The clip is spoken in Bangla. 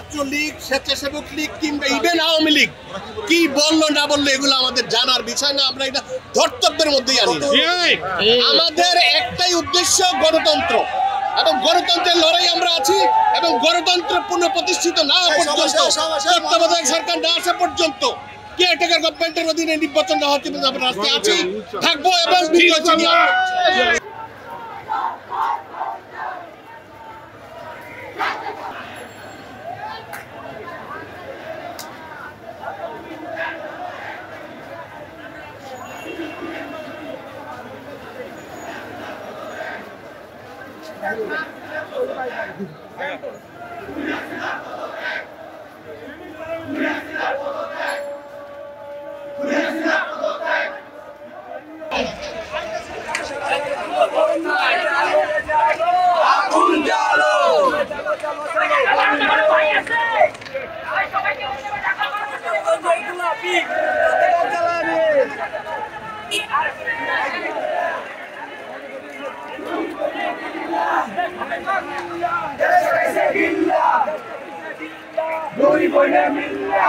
ছাত্রলীগ, স্বেচ্ছাসেবক লীগ কিংবা ইভেন আওয়ামী লীগ কি বললো না বললো এগুলো আমাদের জানার বিষয় না। আমরা এটা ধর্তব্যের মধ্যেই আনি না। আমাদের একটাই উদ্দেশ্য গণতন্ত্র, এবং গণতন্ত্রের লড়াই আমরা আছি, এবং গণতন্ত্র পুনঃপ্রতিষ্ঠিত না পর্যন্ত, তত্ত্বাবধায়ক সরকার না আসা পর্যন্ত, কেয়ারটেকার গভর্নমেন্টের অধীনে নির্বাচন না হওয়ার জন্য আমরা রাস্তায় আছি, থাকবো এবং বিজয় ছিনিয়ে আনবো। দুই বনে মিল্লা